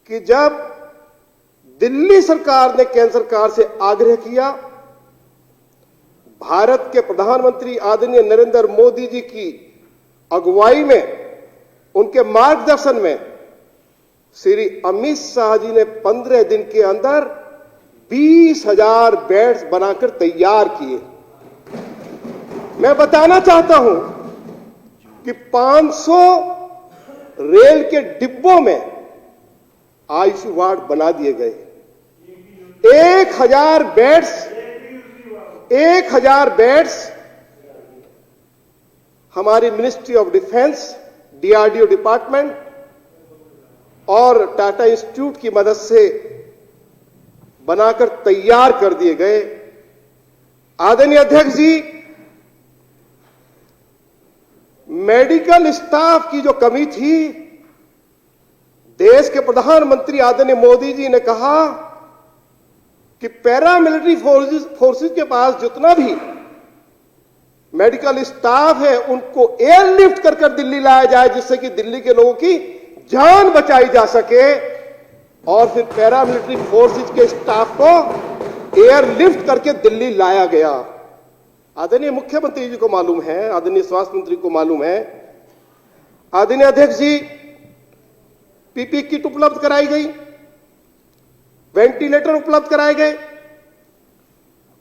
कि जब दिल्ली सरकार ने केंद्र सरकार से आग्रह किया, भारत के प्रधानमंत्री आदरणीय नरेंद्र मोदी जी की अगुवाई में, उनके मार्गदर्शन में श्री अमित शाह जी ने 15 दिन के अंदर 20,000 बेड्स बनाकर तैयार किए। मैं बताना चाहता हूं कि 500 रेल के डिब्बों में आईसीयू वार्ड बना दिए गए। 1,000 बेड्स हमारी ministry of defence, DRDO department और टाटा इंस्टीट्यूट की मदद से बनाकर तैयार कर दिए गए। आदरणीय अध्यक्ष जी, मेडिकल स्टाफ की जो कमी थी, देश के प्रधानमंत्री आदरणीय मोदी जी ने कहा कि पैरामिलिट्री फोर्सेस के पास जितना भी मेडिकल स्टाफ है उनको एयरलिफ्ट कर दिल्ली लाया जाए, जिससे कि दिल्ली के लोगों की जान बचाई जा सके। और फिर पैरामिलिट्री फोर्सेस के स्टाफ को एयरलिफ्ट करके दिल्ली लाया गया। आदरणीय मुख्यमंत्री जी को मालूम है, आदरणीय स्वास्थ्य मंत्री को मालूम है। आदरणीय अध्यक्ष जी, पीपी किट उपलब्ध कराई गई, वेंटिलेटर उपलब्ध कराए गए,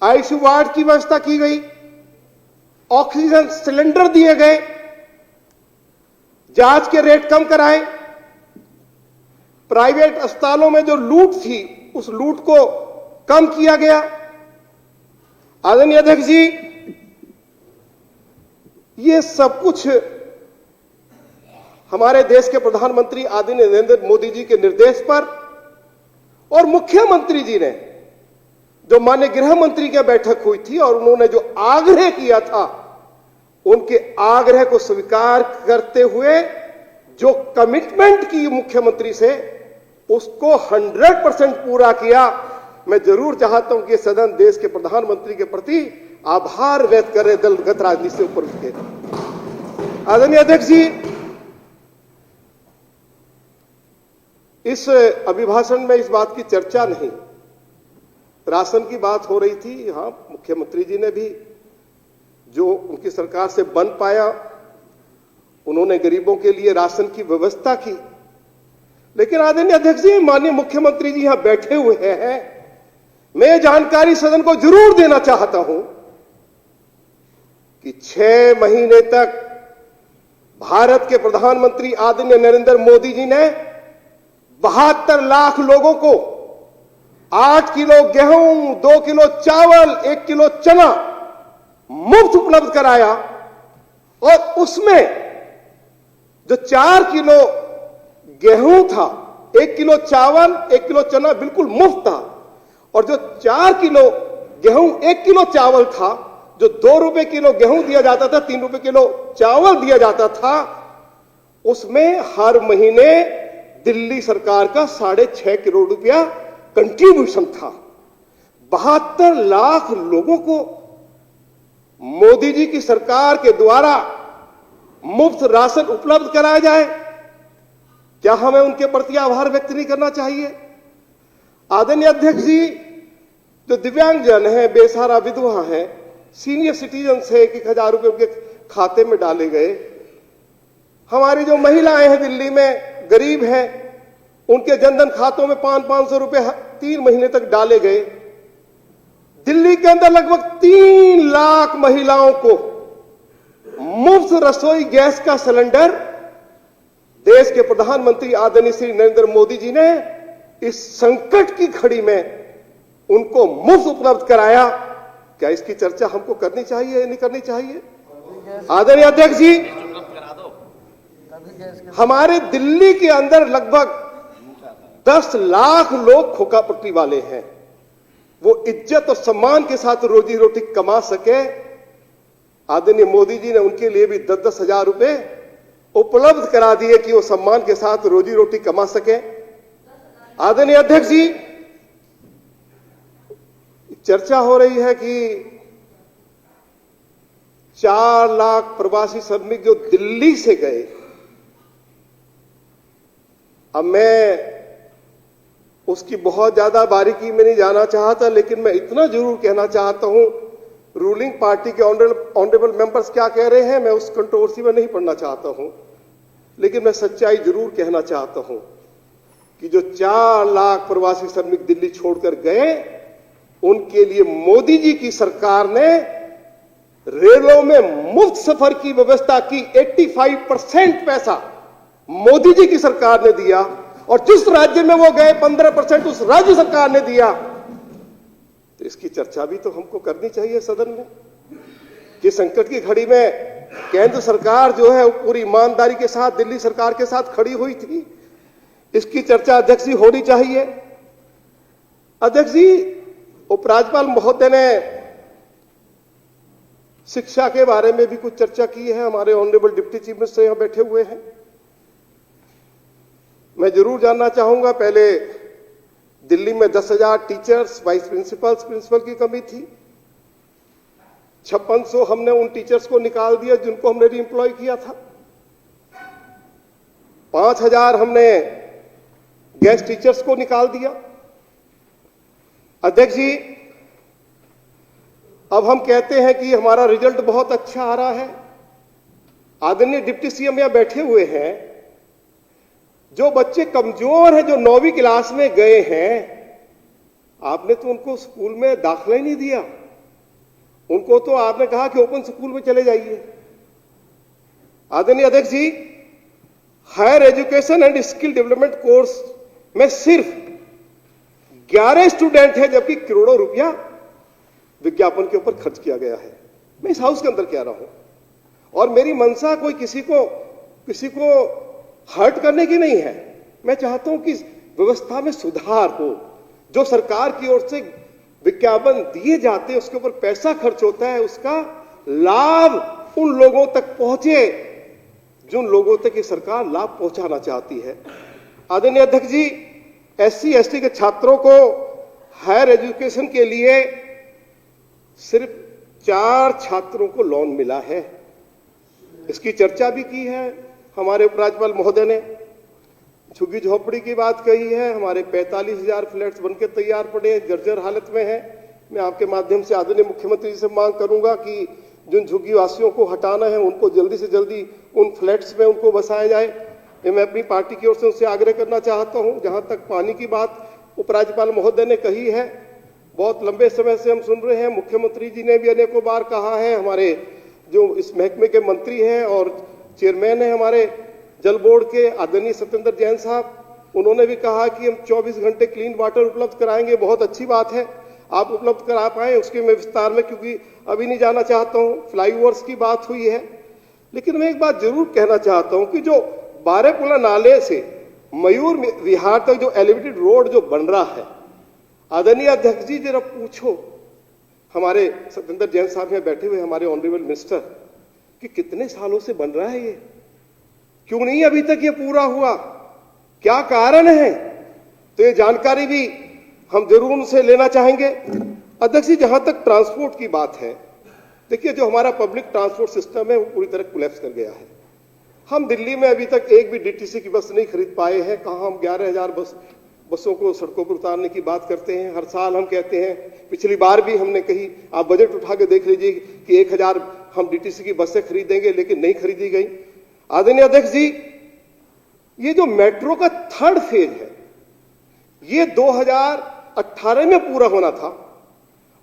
आईसीयू वार्ड की व्यवस्था की गई, ऑक्सीजन सिलेंडर दिए गए, जांच के रेट कम कराए, प्राइवेट अस्पतालों में जो लूट थी उस लूट को कम किया गया। आदरणीय अध्यक्ष जी, ये सब कुछ हमारे देश के प्रधानमंत्री आदरणीय नरेंद्र मोदी जी के निर्देश पर और मुख्यमंत्री जी ने, जो माननीय गृह मंत्री की बैठक हुई थी और उन्होंने जो आग्रह किया था, उनके आग्रह को स्वीकार करते हुए जो कमिटमेंट की मुख्यमंत्री से, उसको 100% पूरा किया। मैं जरूर चाहता हूं कि सदन देश के प्रधानमंत्री के प्रति आभार व्यक्त करे, दलगत राजनीति से ऊपर उठ के। आदरणीय अध्यक्ष जी, इस अभिभाषण में इस बात की चर्चा नहीं, राशन की बात हो रही थी। हां, मुख्यमंत्री जी ने भी जो उनकी सरकार से बन पाया, उन्होंने गरीबों के लिए राशन की व्यवस्था की। लेकिन आदरणीय अध्यक्ष जी, माननीय मुख्यमंत्री जी यहां बैठे हुए हैं, मैं जानकारी सदन को जरूर देना चाहता हूं कि 6 महीने तक भारत के प्रधानमंत्री आदरणीय नरेंद्र मोदी जी ने 72 लाख लोगों को 8 किलो गेहूं, 2 किलो चावल, 1 किलो चना मुफ्त उपलब्ध कराया। और उसमें जो 4 किलो गेहूं था, 1 किलो चावल, 1 किलो चना बिल्कुल मुफ्त था। और जो 4 किलो गेहूं, 1 किलो चावल था, जो 2 रुपए किलो गेहूं दिया जाता था, 3 रुपए किलो चावल दिया जाता था, उसमें हर महीने दिल्ली सरकार का 6.5 करोड़ रुपया कंट्रीब्यूशन था। 72 लाख लोगों को मोदी जी की सरकार के द्वारा मुफ्त राशन उपलब्ध कराया जाए, क्या हमें उनके प्रति आभार व्यक्त नहीं करना चाहिए? आदरणीय अध्यक्ष जी, जो दिव्यांगजन है, बेसहारा विधवा है, सीनियर सिटीजन है, 1,000 रुपए उनके खाते में डाले गए। हमारी जो महिलाएं हैं दिल्ली में, गरीब हैं, उनके जनधन खातों में 500 रुपए 3 महीने तक डाले गए। दिल्ली के अंदर लगभग 3 लाख महिलाओं को मुफ्त रसोई गैस का सिलेंडर देश के प्रधानमंत्री आदरणीय श्री नरेंद्र मोदी जी ने इस संकट की घड़ी में उनको मुफ्त उपलब्ध कराया। क्या इसकी चर्चा हमको करनी चाहिए या नहीं करनी चाहिए? आदरणीय अध्यक्ष जी, हमारे दिल्ली के अंदर लगभग 10 लाख लोग खोखा पट्टी वाले हैं। वो इज्जत और सम्मान के साथ रोजी रोटी कमा सके, आदरणीय मोदी जी ने उनके लिए भी 10-10 हजार रुपए उपलब्ध करा दिए कि वो सम्मान के साथ रोजी रोटी कमा सके। आदरणीय अध्यक्ष जी, चर्चा हो रही है कि 4 लाख प्रवासी श्रमिक जो दिल्ली से गए, अब मैं उसकी बहुत ज्यादा बारीकी में नहीं जाना चाहता, लेकिन मैं इतना जरूर कहना चाहता हूं, रूलिंग पार्टी के ऑनरेबल मेंबर्स क्या कह रहे हैं मैं उस कंट्रोवर्सी में नहीं पढ़ना चाहता हूं, लेकिन मैं सच्चाई जरूर कहना चाहता हूं कि जो 4 लाख प्रवासी श्रमिक दिल्ली छोड़कर गए, उनके लिए मोदी जी की सरकार ने रेलों में मुफ्त सफर की व्यवस्था की। 85% पैसा मोदी जी की सरकार ने दिया, और जिस राज्य में वो गए 15% उस राज्य सरकार ने दिया। तो इसकी चर्चा भी तो हमको करनी चाहिए सदन में कि संकट की घड़ी में केंद्र सरकार जो है पूरी ईमानदारी के साथ दिल्ली सरकार के साथ खड़ी हुई थी। इसकी चर्चा अध्यक्ष जी होनी चाहिए। अध्यक्ष जी, उपराज्यपाल महोदय ने शिक्षा के बारे में भी कुछ चर्चा की है। हमारे ऑनरेबल डिप्टी चीफ मिनिस्टर यहां बैठे हुए हैं। मैं जरूर जानना चाहूंगा, पहले दिल्ली में 10,000 टीचर्स, वाइस प्रिंसिपल की कमी थी। 5600 हमने उन टीचर्स को निकाल दिया जिनको हमने रीएम्प्लॉय किया था। 5000 हमने गेस्ट टीचर्स को निकाल दिया। अध्यक्ष जी, अब हम कहते हैं कि हमारा रिजल्ट बहुत अच्छा आ रहा है। आदरणीय डिप्टी सीएम यहां बैठे हुए हैं। जो बच्चे कमजोर हैं, जो 9वीं क्लास में गए हैं, आपने तो उनको स्कूल में दाखिला ही नहीं दिया। उनको तो आपने कहा कि ओपन स्कूल में चले जाइए। आदरणीय अध्यक्ष जी, higher education and skill development course में सिर्फ 11 स्टूडेंट हैं, जबकि करोड़ों रुपया विज्ञापन के ऊपर खर्च किया गया है। मैं इस हाउस के अंदर कह रहा हूं, और मेरी मंशा कोई किसी को हर्ट करने की नहीं है। मैं चाहता हूं कि व्यवस्था में सुधार हो। जो सरकार की ओर से विज्ञापन दिए जाते हैं, उसके ऊपर पैसा खर्च होता है, उसका लाभ उन लोगों तक पहुंचे जिन लोगों तक ये सरकार लाभ पहुंचाना चाहती है। आदरणीय अध्यक्ष जी, SC ST के छात्रों को हायर एजुकेशन के लिए सिर्फ 4 छात्रों को लोन मिला है। इसकी चर्चा भी की है हमारे उपराज्यपाल महोदय ने। झुग्गी झोपड़ी की बात कही है। हमारे 45,000 फ्लैट्स बनकर तैयार पड़े, जर्जर हालत में है। मैं आपके माध्यम से आदरणीय मुख्यमंत्री जी से मांग करूंगा कि जिन झुग्गी वासियों को हटाना है, उनको जल्दी से जल्दी उन फ्लैट्स में उनको बसाया जाए। ये मैं अपनी पार्टी की ओर से उनसे आग्रह करना चाहता हूं। जहां तक पानी की बात उपराज्यपाल महोदय ने कही है, बहुत लंबे समय से हम सुन रहे हैं, मुख्यमंत्री जी ने भी अनेकों बार कहा है। हमारे जो इस महकमे के मंत्री हैं और चेयरमैन हैं हमारे जल बोर्ड के, आदरणीय सत्येंद्र जैन साहब, उन्होंने भी कहा कि हम 24 घंटे क्लीन वाटर उपलब्ध कराएंगे। बहुत अच्छी बात है, आप उपलब्ध करा पाए। उसके मैं विस्तार में क्योंकि अभी नहीं जाना चाहता हूं। फ्लाईओवर्स की बात हुई है, लेकिन मैं एक बात जरूर कहना चाहता हूं कि जो बारेपुला नाले से मयूर विहार तक जो एलिवेटेड रोड जो बन रहा है, आदरणीय अध्यक्ष जी, जरा पूछो हमारे सत्येंद्र जैन साहब में बैठे हुए हमारे ऑनरेबल मिनिस्टर कि कितने सालों से बन रहा है ये, क्यों नहीं अभी तक ये पूरा हुआ, क्या कारण है? तो ये जानकारी भी हम जरूर उनसे लेना चाहेंगे। अध्यक्ष जी, जहां तक ट्रांसपोर्ट की बात है, देखिए जो हमारा पब्लिक ट्रांसपोर्ट सिस्टम है वो पूरी तरह कोलैप्स कर गया है। हम दिल्ली में अभी तक एक भी डीटीसी की बस नहीं खरीद पाए हैं। कहां हम 11,000 बसों को सड़कों पर उतारने की बात करते हैं। हर साल हम कहते हैं, पिछली बार भी हमने कही, आप बजट उठा के देख लीजिए कि 1,000 हम डीटीसी की बसें खरीदेंगे, लेकिन नहीं खरीदी गई। आदरणीय अध्यक्ष जी, ये जो मेट्रो का 3rd फेज है, ये 2018 में पूरा होना था,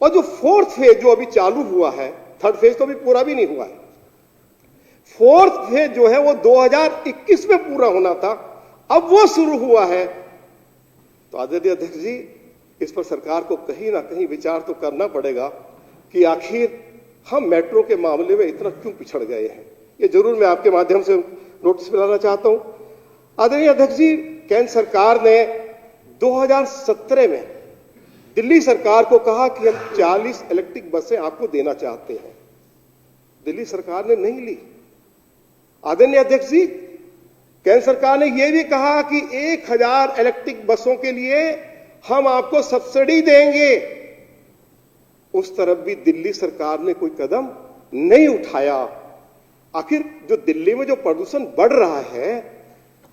और जो 4th फेज जो अभी चालू हुआ है, 3rd फेज तो अभी पूरा भी नहीं हुआ है, 4th फेज जो है वो 2021 में पूरा होना था, अब वो शुरू हुआ है। तो आदरणीय अध्यक्ष जी, इस पर सरकार को कहीं ना कहीं विचार तो करना पड़ेगा कि आखिर हम मेट्रो के मामले में इतना क्यों पिछड़ गए हैं। ये जरूर मैं आपके माध्यम से नोटिस में लाना चाहता हूं। आदरणीय अध्यक्ष जी, केंद्र सरकार ने 2017 में दिल्ली सरकार को कहा कि हम 40 इलेक्ट्रिक बसें आपको देना चाहते हैं। दिल्ली सरकार ने नहीं ली। आदरणीय अध्यक्ष जी, केंद्र सरकार ने यह भी कहा कि 1,000 इलेक्ट्रिक बसों के लिए हम आपको सब्सिडी देंगे। उस तरफ भी दिल्ली सरकार ने कोई कदम नहीं उठाया। आखिर जो दिल्ली में जो प्रदूषण बढ़ रहा है,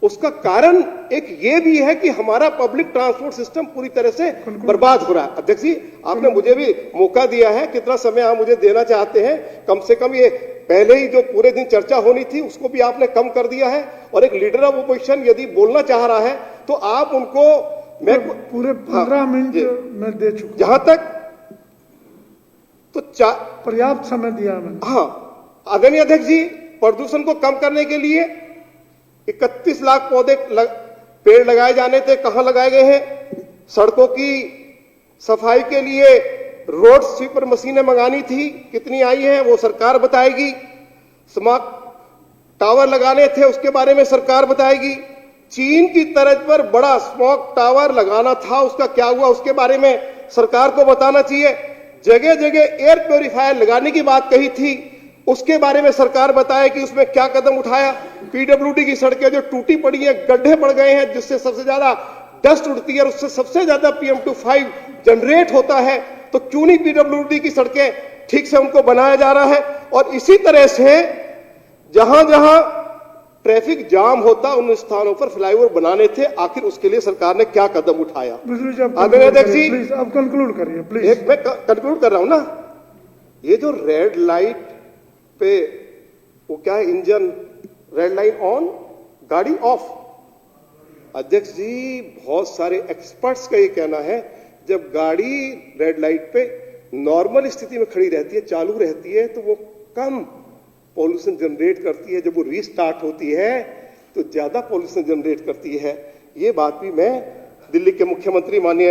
उसका कारण एक ये भी है कि हमारा पब्लिक ट्रांसपोर्ट सिस्टम पूरी तरह से बर्बाद हो रहा है। अध्यक्ष जी, आपने मुझे भी मौका दिया है, कितना समय आप मुझे देना चाहते हैं? कम से कम ये पहले ही जो पूरे दिन चर्चा होनी थी उसको भी आपने कम कर दिया है, और एक लीडर ऑफ ओपोजिशन यदि बोलना चाह रहा है तो आप उनको मैं पूरे 15 मिनट मैं दे चुका, जहां तक तो पर्याप्त समय दिया मैंने। हाँ, आदरणीय अध्यक्ष जी, प्रदूषण को कम करने के लिए 31 लाख पेड़ लगाए जाने थे, कहां लगाए गए हैं? सड़कों की सफाई के लिए रोड स्वीपर मशीनें मंगानी थी, कितनी आई है वो सरकार बताएगी। स्मार्ट टावर लगाने थे, उसके बारे में सरकार बताएगी। चीन की तर्ज पर बड़ा स्मॉग टावर लगाना था, उसका क्या हुआ उसके बारे में सरकार को बताना चाहिए। जगह जगह एयर प्योरीफायर लगाने की बात कही थी, उसके बारे में सरकार बताए कि उसमें क्या कदम उठाया। पीडब्ल्यूडी की सड़कें जो टूटी पड़ी हैं, गड्ढे पड़ गए हैं, जिससे सबसे ज्यादा डस्ट उड़ती है और उससे सबसे ज्यादा PM2.5 जनरेट होता है, तो क्यों नहीं पीडब्ल्यूडी की सड़कें ठीक से उनको बनाया जा रहा है? और इसी तरह से जहां जहां ट्रैफिक जाम होता उन स्थानों पर फ्लाईओवर बनाने थे, आखिर उसके लिए सरकार ने क्या कदम उठाया? आदरणीय अध्यक्ष जी, प्लीज आप कंक्लूड करिए प्लीज। एक मैं कंक्लूड कर रहा हूं ना, ये जो रेड लाइट पे वो क्या है, इंजन रेड लाइट ऑन गाड़ी ऑफ। अध्यक्ष जी, बहुत सारे एक्सपर्ट्स का ये कहना है, जब गाड़ी रेड लाइट पे नॉर्मल स्थिति में खड़ी रहती है, चालू रहती है, तो वो कम पॉल्यूशन जनरेट करती है। जब वो रीस्टार्ट होती है तो ज्यादा पॉल्यूशन जनरेट करती है। ये बात भी मैं दिल्ली के मुख्यमंत्री माननीय,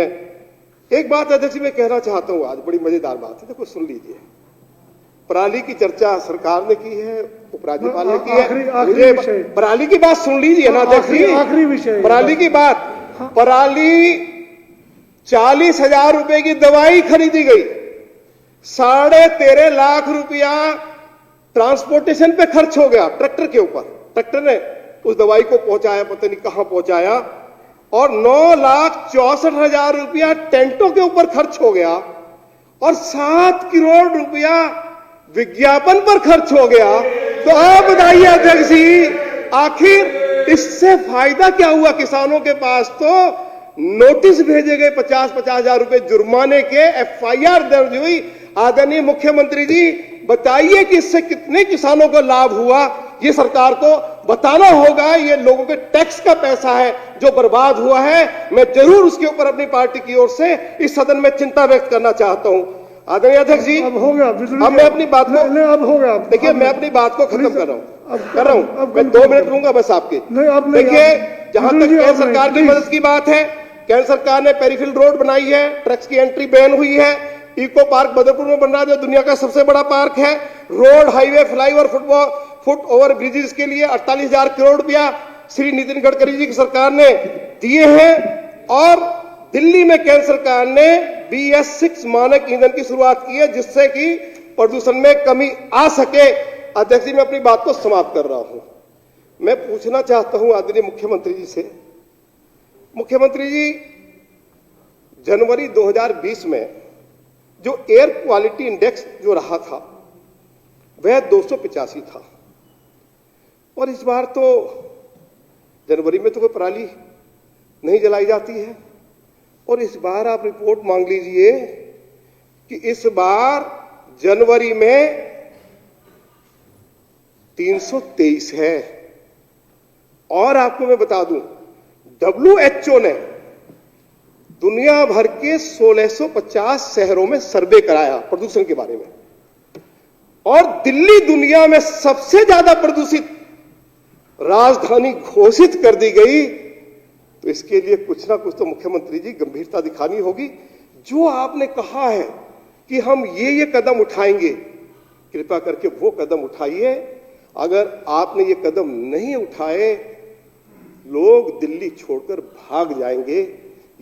एक बात अध्यक्ष जी मैं कहना चाहता हूं, आज बड़ी मजेदार बात है, देखो सुन लीजिए। पराली की चर्चा सरकार ने की है, उपराज्यपाल ने की है, मुझे पराली की बात सुन लीजिए ना अध्यक्ष जी, आखिरी विषय पराली की बात। पराली 40,000 रुपए की दवाई खरीदी गई, 13.5 लाख रुपया ट्रांसपोर्टेशन पे खर्च हो गया, ट्रैक्टर के ऊपर। ट्रैक्टर ने उस दवाई को पहुंचाया, पता नहीं कहां पहुंचाया, और 9,64,000 रुपया टेंटों के ऊपर खर्च हो गया, और 7 करोड़ रुपया विज्ञापन पर खर्च हो गया। तो आप बताइए अध्यक्ष जी, आखिर इससे फायदा क्या हुआ? किसानों के पास तो नोटिस भेजे गए 50-50 हजार रुपए जुर्माने के, FIR दर्ज हुई। आदरणीय मुख्यमंत्री जी, बताइए कि इससे कितने किसानों को लाभ हुआ? ये सरकार को बताना होगा। ये लोगों के टैक्स का पैसा है जो बर्बाद हुआ है। मैं जरूर उसके ऊपर अपनी पार्टी की ओर से इस सदन में चिंता व्यक्त करना चाहता हूं। आदरणीय अध्यक्ष जी, अब हो गया, अब मैं अपनी बात को, अब हो गया, देखिए मैं अपनी बात को खत्म कर रहा हूं, मैं 2 मिनट लूंगा बस आपके। देखिए, जहां तक केंद्र सरकार की मदद की बात है, केंद्र सरकार ने पेरिफेरल रोड बनाई है, ट्रक्स की एंट्री बैन हुई है, इको पार्क बदरपुर में बन रहा है जो दुनिया का सबसे बड़ा पार्क है, road, highway, flyover, foot over bridges के लिए 48,000 करोड़ रुपया श्री नितिन गडकरी जी की सरकार ने दिए हैं, और दिल्ली में केंद्र सरकार ने BS6 मानक ईंधन की शुरुआत की है, जिससे कि प्रदूषण में कमी आ सके। अध्यक्ष जी, मैं अपनी बात को समाप्त कर रहा हूं। मैं पूछना चाहता हूं आदरणीय मुख्यमंत्री जी से, मुख्यमंत्री जी, जनवरी 2020 में जो एयर क्वालिटी इंडेक्स जो रहा था वह 285 था, और इस बार तो जनवरी में तो कोई पराली नहीं जलाई जाती है, और इस बार आप रिपोर्ट मांग लीजिए कि इस बार जनवरी में 323 है। और आपको मैं बता दूं, WHO ने दुनिया भर के 1650 शहरों में सर्वे कराया प्रदूषण के बारे में, और दिल्ली दुनिया में सबसे ज्यादा प्रदूषित राजधानी घोषित कर दी गई। तो इसके लिए कुछ ना कुछ तो मुख्यमंत्री जी गंभीरता दिखानी होगी। जो आपने कहा है कि हम ये कदम उठाएंगे, कृपया करके वो कदम उठाइए। अगर आपने ये कदम नहीं उठाए, लोग दिल्ली छोड़कर भाग जाएंगे।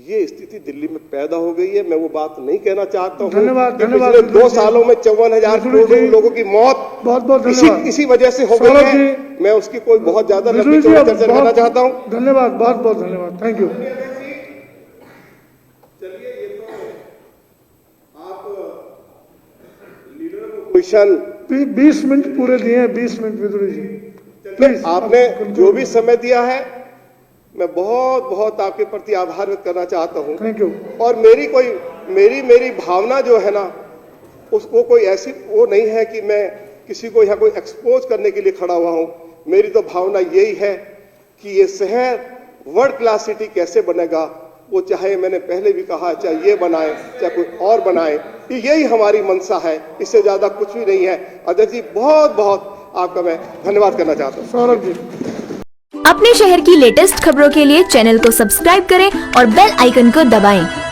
ये स्थिति दिल्ली में पैदा हो गई है। मैं वो बात नहीं कहना चाहता हूं। धन्यवाद, धन्यवाद। 2 सालों में 54,000 करोड़ लोगों की मौत बहुत इसी वजह से हो गई है। मैं उसकी कोई बहुत ज्यादा लंबी चौड़ी चर्चा करना चाहता हूं। धन्यवाद, बहुत बहुत धन्यवाद, थैंक यू। चलिए, ये तो आप लीडर ऑफ ओपोजिशन 20 मिनट पूरे दिए हैं, 20 मिनट विदुरी जी, प्लीज। आपने जो भी समय दिया है मैं बहुत बहुत आपके प्रति आभार व्यक्त करना चाहता हूं। Thank you. और मेरी भावना जो है ना, उसको कोई ऐसी वो नहीं है कि मैं किसी को यहाँ कोई एक्सपोज करने के लिए खड़ा हुआ हूं। मेरी तो भावना यही है कि ये शहर वर्ल्ड क्लास सिटी कैसे बनेगा, वो चाहे मैंने पहले भी कहा, चाहे ये बनाए चाहे कोई और बनाए, यही हमारी मंशा है, इससे ज्यादा कुछ भी नहीं है। अध्यक्ष जी, बहुत बहुत आपका मैं धन्यवाद करना चाहता हूँ। सौरभ जी, अपने शहर की लेटेस्ट खबरों के लिए चैनल को सब्सक्राइब करें और बेल आइकन को दबाएं।